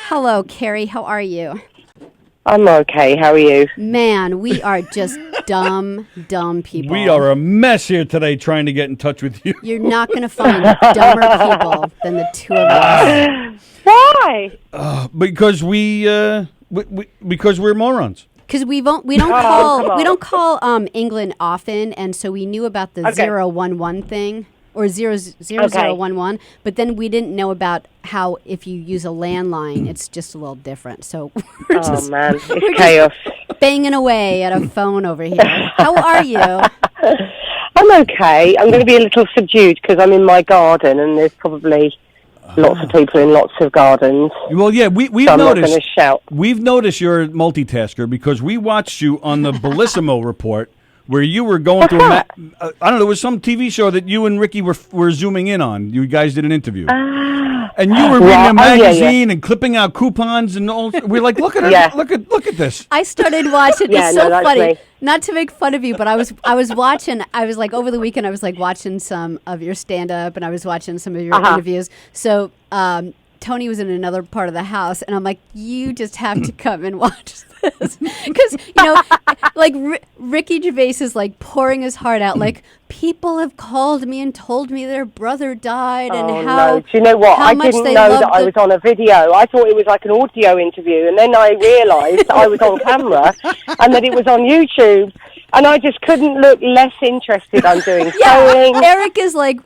Hello, Kerry. How are you? I'm okay. How are you? Man, we are just dumb people. We are a mess here today trying to get in touch with you. You're not going to find dumber people than the two of us. Why? Because because we're morons. Because we don't call England often, and so we knew about the 011 thing. Or 0011, but then we didn't know about how if you use a landline, it's just a little different. So we're it's chaos. Banging away at a phone over here. How are you? I'm okay. I'm going to be a little subdued because I'm in my garden, and there's probably lots of people in lots of gardens. Well, yeah, we've so noticed. I'm not going to shout. We've noticed you're a multitasker because we watched you on the Bellissimo report. Where you were going through, I don't know, there was some TV show that you and Ricky were zooming in on. You guys did an interview. And you were reading a magazine and clipping out coupons and all. We're like, look at her, look at this. I started watching, it's so funny. Me. Not to make fun of you, but I was watching, over the weekend, I was like watching some of your stand-up and I was watching some of your interviews. So, Tony was in another part of the house, and I'm like, you just have to come and watch this. Because, like, Ricky Gervais is, like, pouring his heart out. Like, people have called me and told me their brother died and how no. Do you know what? I didn't know that I was on a video. I thought it was like an audio interview, and then I realised I was on camera and that it was on YouTube. And I just couldn't look less interested. I'm doing sewing. Eric is like,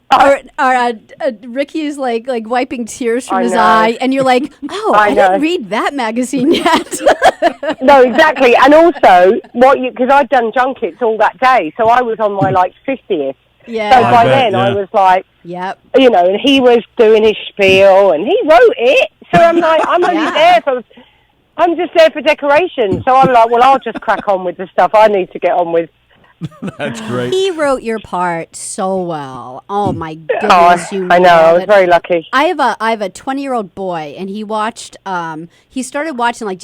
Ricky is like wiping tears from his eye, and you're like, I didn't read that magazine yet. No, exactly. And also, because I'd done junkets all that day, so I was on my 50th. Yeah. So by then I was like, yep. And he was doing his spiel, and he wrote it. So I'm like, I'm only there for. I'm just there for decoration. So I'm like, well, I'll just crack on with the stuff I need to get on with. That's great. He wrote your part so well. Oh, my goodness. I know. I was very lucky. I have a 20-year-old boy, and he started watching, like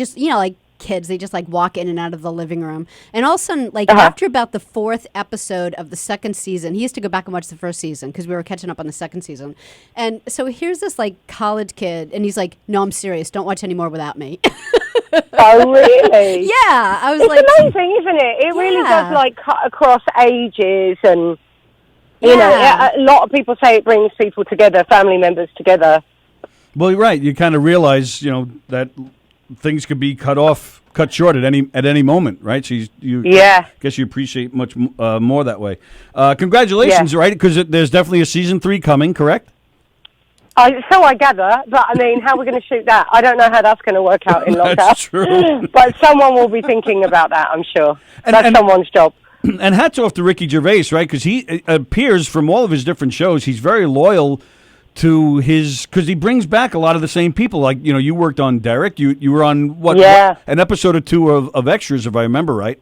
kids, they just walk in and out of the living room, and all of a sudden after about the 4th episode of the 2nd season, he used to go back and watch the 1st season because we were catching up on the 2nd season, and so here's this college kid, and he's like, no, I'm serious, don't watch any more without me. Oh, really? Yeah, I was it's amazing, isn't it? It really does cut across ages, and a lot of people say it brings people together, family members together. Well, you're right. You kind of realize that things could be cut short at any moment, right? So you guess you appreciate much more that way. Congratulations, right? Because there's definitely a season 3 coming, correct? So I gather, but I mean, how are we going to shoot that? I don't know how that's going to work out in lockdown. That's true. But someone will be thinking about that, I'm sure. That's someone's job. And hats off to Ricky Gervais, right? Because he appears from all of his different shows, he's very loyal to because he brings back a lot of the same people. Like, you worked on Derek. You were on an episode or 2 of Extras, if I remember right.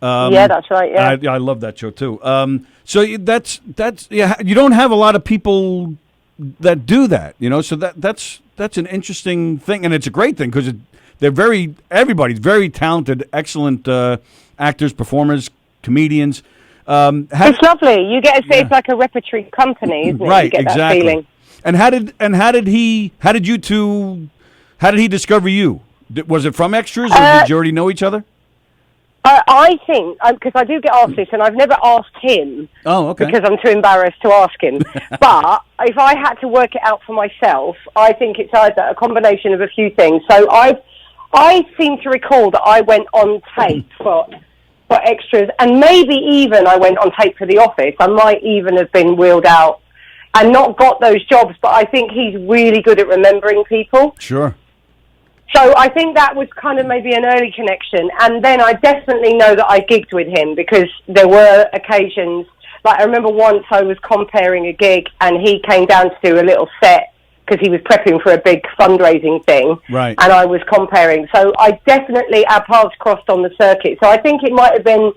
Yeah, that's right. Yeah, I love that show too. So that's you don't have a lot of people that do that, So that's an interesting thing, and it's a great thing because everybody's very talented, excellent actors, performers, comedians. It's lovely. You get to say it's like a repertory company, isn't it? Right, you get exactly. That feeling. And how did he discover you? Was it from Extras, or did you already know each other? I think, because I do get asked this, and I've never asked him. Oh, okay. Because I'm too embarrassed to ask him. But if I had to work it out for myself, I think it's either a combination of a few things. So I seem to recall that I went on tape for Extras, and maybe even I went on tape for The Office. I might even have been wheeled out and not got those jobs, but I think he's really good at remembering people. Sure. So I think that was kind of maybe an early connection. And then I definitely know that I gigged with him because there were occasions, I remember once I was comparing a gig and he came down to do a little set because he was prepping for a big fundraising thing. Right. And I was comparing. So I definitely, our paths crossed on the circuit. So I think it might have been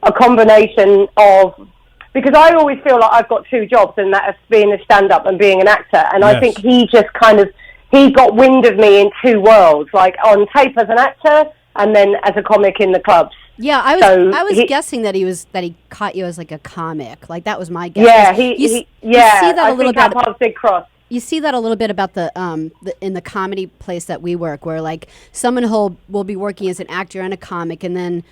a combination of, because I always feel like I've got 2 jobs, and that is being a stand-up and being an actor. And I think he just he got wind of me in 2 worlds, like on tape as an actor and then as a comic in the clubs. Yeah, I was guessing that he caught you as a comic. Like, that was my guess. Yeah, you see that I a little think bit. paths did cross. you see that a little bit about the in the comedy place that we work, where like someone will be working as an actor and a comic, and then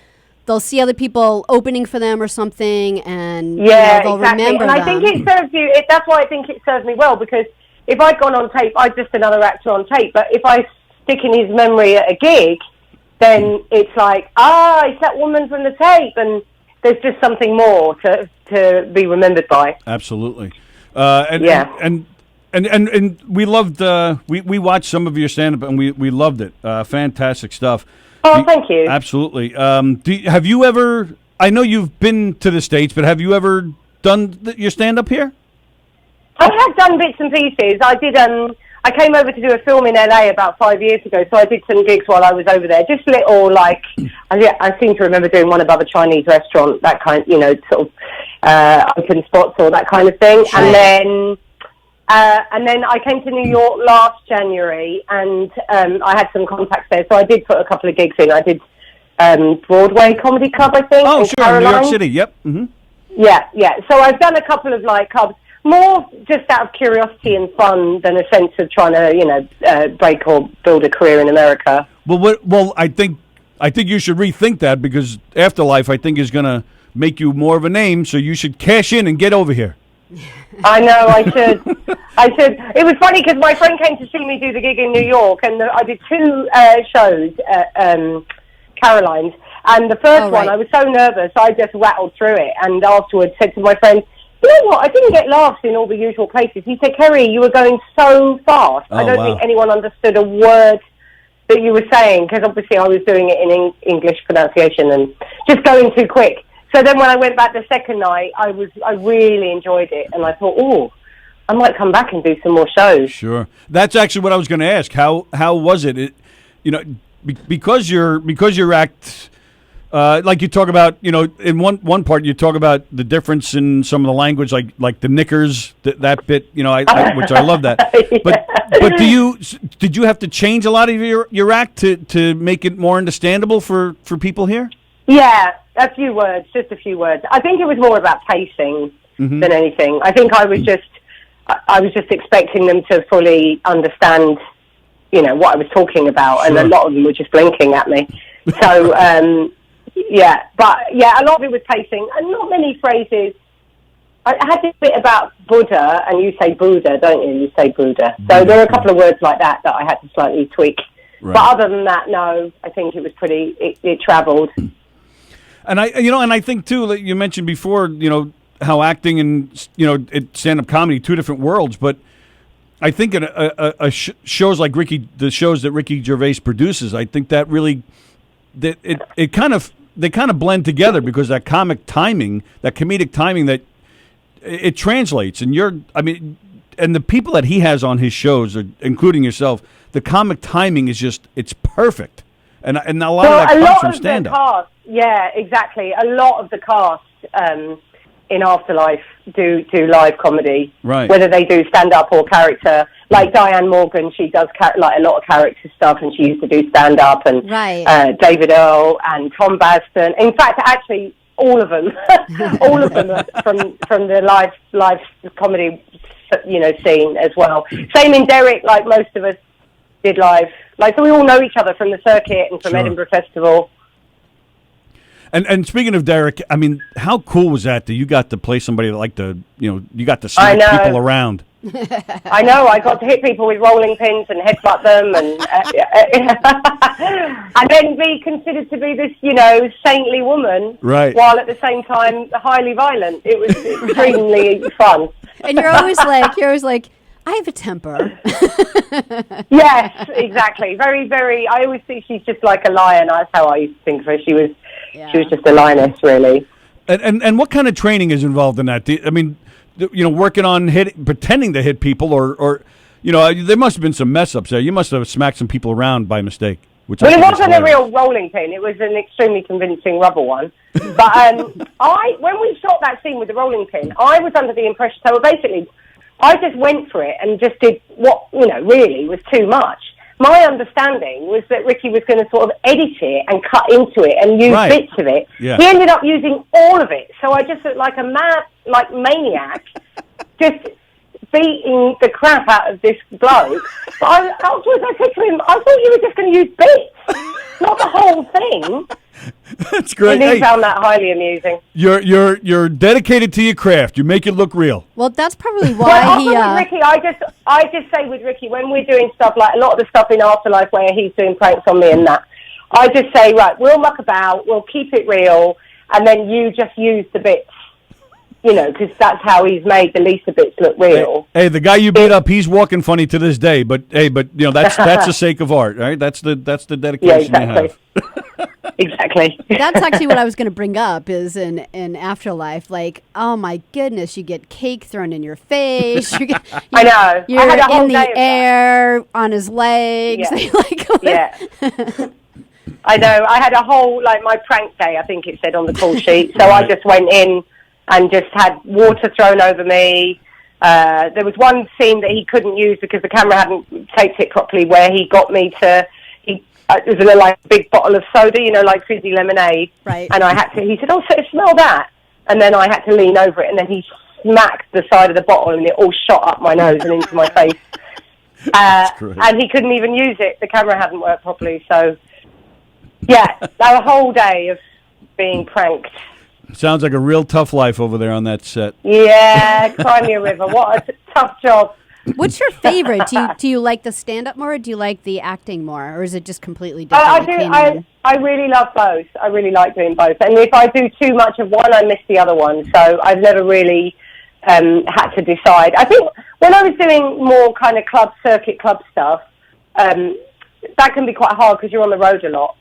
they'll see other people opening for them or something, and they'll remember and I think it serves you. That's why I think it serves me well, because if I'd gone on tape, I'm just another actor on tape. But if I stick in his memory at a gig, then it's like, it's that woman from the tape, and there's just something more to be remembered by. Absolutely. And we loved, we watched some of your stand-up, and we loved it. Fantastic stuff. Oh, thank you. Absolutely. Have you ever, I know you've been to the States, but have you ever done your stand-up here? I have done bits and pieces. I did, I came over to do a film in LA about 5 years ago, so I did some gigs while I was over there. Just little, like, I seem to remember doing one above a Chinese restaurant, that kind, sort of open spots or that kind of thing. Sure. And then I came to New York last January, and I had some contacts there, so I did put a couple of gigs in. I did Broadway Comedy Club, I think. Oh, sure, in New York City, yep. Mm-hmm. Yeah. So I've done a couple of, like, clubs, more just out of curiosity and fun than a sense of trying to, break or build a career in America. Well, I think you should rethink that, because AfterLife, I think, is going to make you more of a name, so you should cash in and get over here. I know, I should. It was funny because my friend came to see me do the gig in New York, and I did 2 shows at Caroline's. And the first one, I was so nervous, I just rattled through it, and afterwards said to my friend, you know what, I didn't get laughs in all the usual places. He said, Kerry, you were going so fast. I don't think anyone understood a word that you were saying, because obviously I was doing it in English pronunciation and just going too quick. So then when I went back the second night, I really enjoyed it, and I thought, I might come back and do some more shows. Sure. That's actually what I was going to ask. How was it? Because your act, like you talk about, in one part you talk about the difference in some of the language, like the knickers, that bit, which I love that. But did you have to change a lot of your act to make it more understandable for people here? Yeah, just a few words. I think it was more about pacing than anything. I think I was just expecting them to fully understand, what I was talking about, and a lot of them were just blinking at me. So, a lot of it was pacing, and not many phrases. I had this bit about Buddha, and you say Buddha, don't you? You say Buddha. So there are a couple of words like that I had to slightly tweak. Right. But other than that, no, I think it was it travelled. And I think too, like you mentioned before, how acting and stand-up comedy, 2 different worlds. But I think in shows like the shows that Ricky Gervais produces, I think that really they kind of blend together, because that comedic timing, that it translates. And and the people that he has on his shows, including yourself, the comic timing is it's perfect. And a lot of that comes from stand-up. Yeah, exactly. A lot of the cast in AfterLife do live comedy, right? Whether they do stand-up or character. Like Diane Morgan, she does a lot of character stuff, and she used to do stand-up. And David Earl and Tom Baston. In fact, actually, all of them, are from the live comedy, scene as well. Same in Derek. Like most of us did live. So we all know each other from the circuit and from Edinburgh Festival. And speaking of Derek, how cool was that you got to play somebody that you got to smack people around? I know. I got to hit people with rolling pins and headbutt them, and then be considered to be this, saintly woman, right? While at the same time highly violent. It was extremely fun. And you're always like, I have a temper. Yes, exactly. Very, very. I always think she's just like a lion. That's how I used to think of her. She was just a lioness, really. And what kind of training is involved in that? Working on pretending to hit people, or there must have been some mess ups there. You must have smacked some people around by mistake. It wasn't a real rolling pin. It was an extremely convincing rubber one. But when we shot that scene with the rolling pin, I was under the impression. So basically, I just went for it and just did what really was too much. My understanding was that Ricky was going to sort of edit it and cut into it and use bits of it. Yeah. He ended up using all of it. So I just looked like a maniac, just beating the crap out of this bloke. But afterwards I said to him, I thought you were just going to use bits, not the whole thing. That's great. And he found that highly amusing. You're dedicated to your craft. You make it look real. Well, that's probably why with Ricky, I just say with Ricky, when we're doing stuff like a lot of the stuff in AfterLife where he's doing pranks on me and that, I just say, right, we'll muck about, we'll keep it real, and then you just use the bits, because that's how he's made the Lisa bits look real. Hey, the guy you beat up, he's walking funny to this day. But that's the sake of art, right? That's the dedication you have. Exactly. That's actually what I was going to bring up is in AfterLife. Like, oh my goodness, you get cake thrown in your face. I know. You're I had a whole in the air on his legs. Yeah. I know. I had a whole, my prank day, I think it said on the call sheet. So I just went in and just had water thrown over me. There was one scene that he couldn't use because the camera hadn't taped it properly where he got me to... it was a big bottle of soda, like fizzy lemonade. Right. And he said, oh, so smell that. And then I had to lean over it, and then he smacked the side of the bottle, and it all shot up my nose and into my face. And he couldn't even use it. The camera hadn't worked properly. So, yeah, that whole day of being pranked. Sounds like a real tough life over there on that set. Yeah, cry me a river. What a tough job. What's your favorite? Do you like the stand-up more, or do you like the acting more, or is it just completely different? I really love both. I really like doing both. And if I do too much of one, I miss the other one. So I've never really had to decide. I think when I was doing more kind of circuit club stuff, that can be quite hard because you're on the road a lot.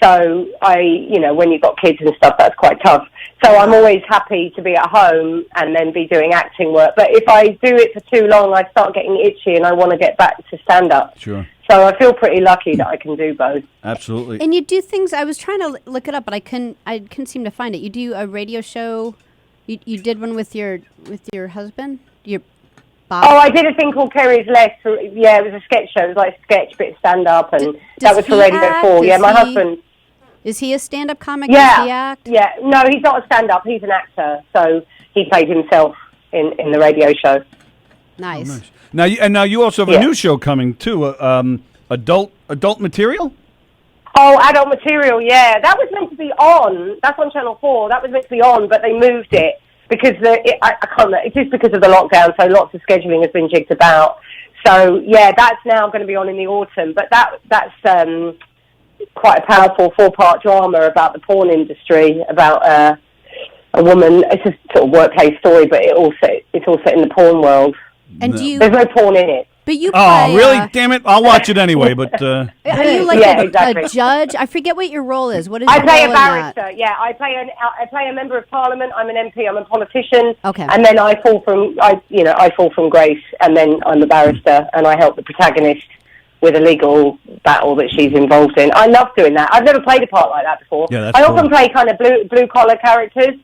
So when you've got kids and stuff, that's quite tough. So I'm always happy to be at home and then be doing acting work. But if I do it for too long, I start getting itchy and I want to get back to stand-up. Sure. So I feel pretty lucky that I can do both. Absolutely. And you do things, I was trying to look it up, but I couldn't seem to find it. You do a radio show. You did one with your husband? Your Bob? Oh, I did a thing called Kerry's Left. Yeah, it was a sketch show. It was like a sketch, bit stand-up, and that was for Radio 4. Yeah, my husband... Is he a stand-up comic? Yeah. Does he act? Yeah. No, he's not a stand-up. He's an actor. So he played himself in the radio show. Nice. Oh, nice. Now you also have a new show coming too. Adult material. Oh, adult material. Yeah, that was meant to be on. That's on Channel 4. That was meant to be on, but they moved it because I can't. It's just because of the lockdown. So lots of scheduling has been jigged about. So yeah, that's now going to be on in the autumn. But that's quite a powerful 4-part drama about the porn industry, about a woman. It's a sort of workplace story, but it's all set in the porn world. And there's no porn in it. But you play, oh, really? Damn it! I'll watch it anyway. But are you like a judge? I forget what your role is. What is I play a barrister. Yeah, I play a member of parliament. I'm an MP. I'm a politician. Okay. And then I fall from grace, and then I'm a barrister, and I help the protagonist with a legal battle that she's involved in. I love doing that. I've never played a part like that before. Yeah, that's I cool. often play kind of blue collar characters.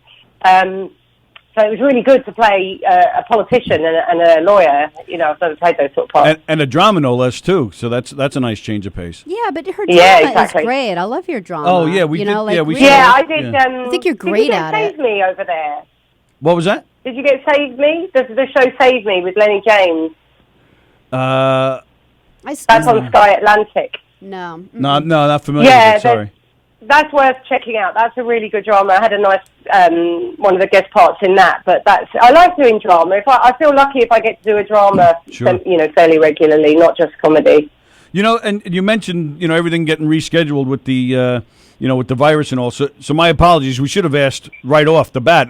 So it was really good to play a politician and a lawyer. I've never played those sort of parts. And a drama, no less, too. So that's a nice change of pace. Yeah, but her drama is great. I love your drama. Oh, yeah, we did. Yeah, I did. I think you're great at it. Did you get Save Me over there? What was that? Did you get Save Me? The show Save Me with Lenny James. That's on Sky Atlantic. No, not familiar with it, sorry. That's worth checking out. That's a really good drama. I had a nice one of the guest parts in that. But I like doing drama. I feel lucky if I get to do a drama, sure. Fairly regularly, not just comedy. And you mentioned everything getting rescheduled with the with the virus and all. So my apologies. We should have asked right off the bat.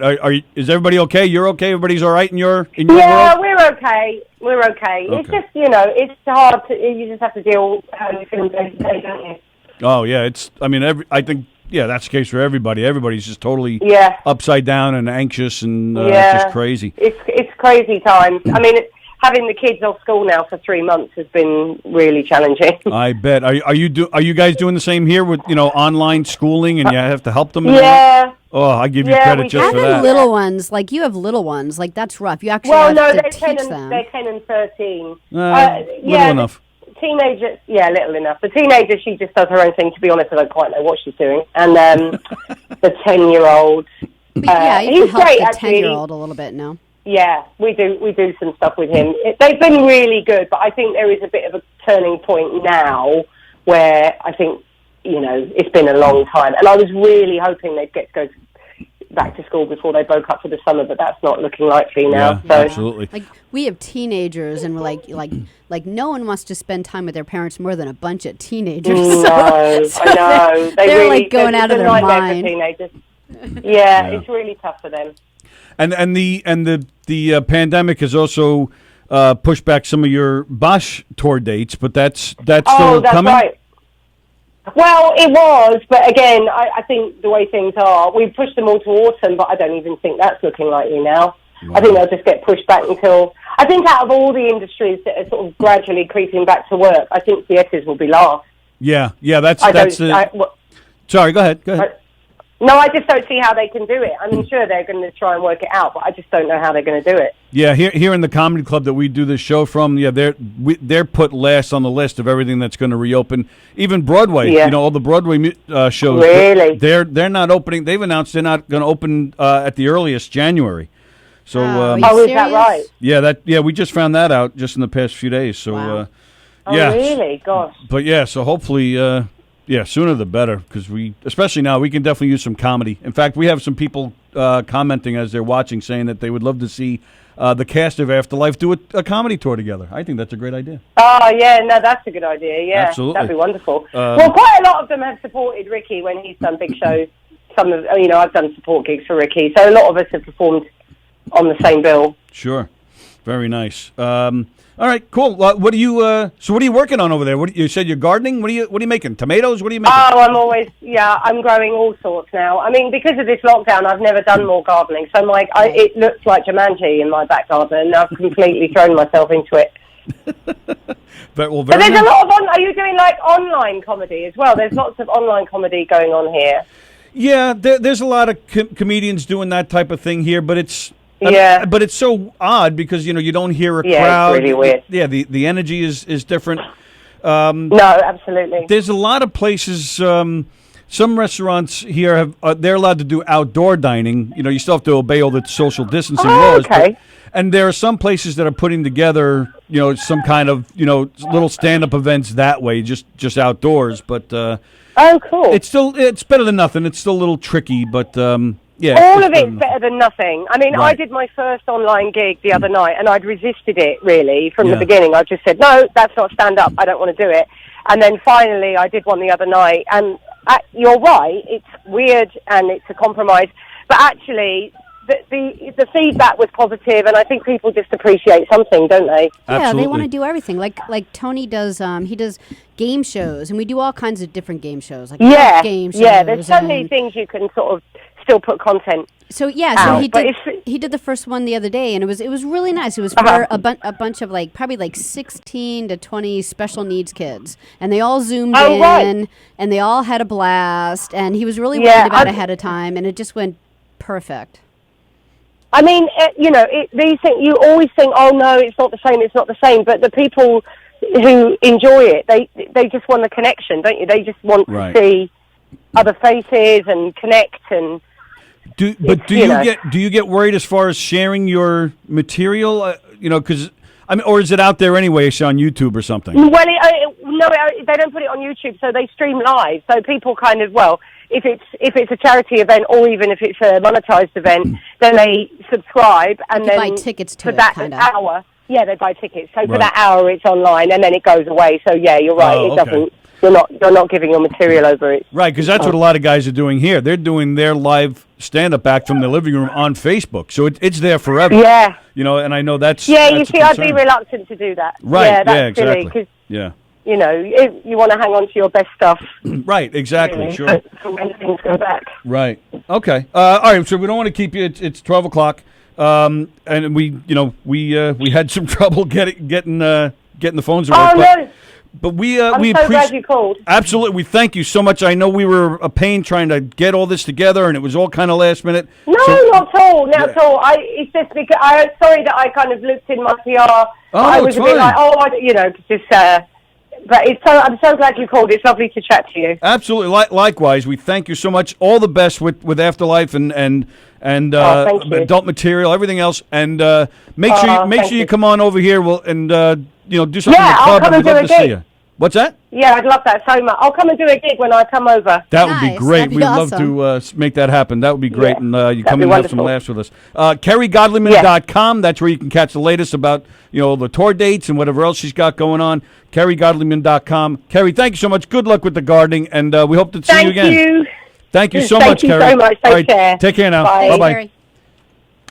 Is everybody okay? You're okay? Everybody's all right in your world? Yeah, we're okay. We're okay. It's just it's hard to. You just have to deal how you feel day to day, don't you? Oh yeah, I think that's the case for everybody. Everybody's just totally upside down and anxious and just crazy. It's crazy times. I mean, having the kids off school now for 3 months has been really challenging. I bet. Are you guys doing the same here with online schooling and you have to help them? Yeah. Oh, I give you credit just for that. Having little ones, like you have little ones, like that's rough. You actually have to teach them. They're 10 and 13. Little enough. Teenager, little enough. The teenager, she just does her own thing. To be honest, I don't quite know what she's doing. And the 10-year-old, you can he's help great. the actually, 10-year-old a little bit. No. Yeah, we do some stuff with him. They've been really good, but I think there is a bit of a turning point now where I think, it's been a long time. And I was really hoping they'd go back to school before they broke up for the summer, but that's not looking likely now. Yeah, absolutely. Like, we have teenagers, and we're like no one wants to spend time with their parents more than a bunch of teenagers. No, I know. They're really, like going out of their mind. For teenagers. Yeah, it's really tough for them. And the pandemic has also pushed back some of your Bosch tour dates, but that's still coming? Right. Well, it was, but again, I think the way things are, we've pushed them all to autumn, but I don't even think that's looking likely now. Wow. I think they'll just get pushed back until... I think out of all the industries that are sort of gradually creeping back to work, I think theatres will be last. Yeah, that's sorry, go ahead. No, I just don't see how they can do it. I mean, sure, they're going to try and work it out, but I just don't know how they're going to do it. Yeah, here in the comedy club that we do this show from, they're put last on the list of everything that's going to reopen. Even Broadway, all the Broadway shows. Really? They're not opening. They've announced they're not going to open at the earliest January. So, is that right? Yeah, we just found that out just in the past few days. So, wow. Really? Gosh. But so hopefully. Sooner the better, because especially now, we can definitely use some comedy. In fact, we have some people commenting as they're watching, saying that they would love to see the cast of AfterLife do a comedy tour together. I think that's a great idea. Oh, yeah, no, that's a good idea, yeah. Absolutely. That'd be wonderful. Well, quite a lot of them have supported Ricky when he's done big shows. I've done support gigs for Ricky, so a lot of us have performed on the same bill. Sure. Very nice. All right, cool. What are you working on over there? You said you're gardening. What are you making? Tomatoes? What are you making? Oh, I'm growing all sorts now. I mean, because of this lockdown, I've never done more gardening. So it looks like Jumanji in my back garden, and I've completely thrown myself into it. But there's a lot of are you doing like online comedy as well? There's lots of online comedy going on here. Yeah, there's a lot of comedians doing that type of thing here, but it's... but it's so odd because you don't hear a crowd. Yeah, it's really weird. Yeah, the energy is different. No, absolutely. There's a lot of places. Some restaurants here they're allowed to do outdoor dining. You still have to obey all the social distancing laws. Okay. And there are some places that are putting together, some kind of little stand-up events that way, just outdoors. But cool. It's better than nothing. It's still a little tricky, but. Yeah, all of it's better than nothing. I mean, right. I did my first online gig the other night, and I'd resisted it, really, from the beginning. I just said, no, that's not stand-up. I don't want to do it. And then finally, I did one the other night, and you're right, it's weird, and it's a compromise. But actually, the feedback was positive, and I think people just appreciate something, don't they? Yeah, Absolutely. They want to do everything. Like Tony does, he does game shows, and we do all kinds of different game shows. Like game shows. Yeah, there's so many things you can sort of still put content. So he did the first one the other day, and it was really nice. It was for a bunch of probably 16 to 20 special needs kids, and they all zoomed in, right. And they all had a blast. And he was really worried about ahead of time, and it just went perfect. I mean, these things you always think, oh no, it's not the same. But the people who enjoy it, they just want the connection, don't you? They just want to see other faces and connect and. Do you get worried as far as sharing your material? Because or is it out there anyway, on YouTube or something? Well, no, they don't put it on YouTube, so they stream live. So people kind of if it's a charity event or even if it's a monetized event, then they subscribe and then buy tickets to for that hour. Yeah, they buy tickets. So for that hour, it's online and then it goes away. So yeah, you're right. It doesn't. You're not giving your material over it. Right, because that's what a lot of guys are doing here. They're doing their live stand-up back from their living room on Facebook, so it's there forever. Yeah. And I know that's... Yeah, you see, I'd be reluctant to do that. Right, yeah, that's exactly. silly, cause, yeah. If you want to hang on to your best stuff. Right, exactly, sure. For when things go back. Right, okay. All right, so we don't want to keep you. It's 12 o'clock, and we had some trouble getting the phones to work. Oh, no. But we glad you called. Absolutely, we thank you so much. I know we were a pain trying to get all this together, and it was all kind of last minute. No, not at all. Not at all. It's just because I'm sorry that I kind of looked in my PR. I was a bit like, But I'm so glad you called. It's lovely to chat to you. Absolutely. Likewise, we thank you so much. All the best with AfterLife and adult material, everything else. And make sure you come on over here. Do something in the club. I'll come and we'd do love a to see gig. you. What's that? Yeah, I'd love that so much. I'll come and do a gig when I come over. That would be great. We'd awesome. love to make that happen. That would be great. Yeah, and you come and have some laughs with us. KerryGodliman.com. That's where you can catch the latest about the tour dates and whatever else she's got going on. KerryGodliman.com. Kerry, thank you so much. Good luck with the gardening, and we hope to see you again. Thank you. Thank you so much, Kerry. Thank you so much. Take All right, care. Take care now. Bye. Bye-bye. Kerry.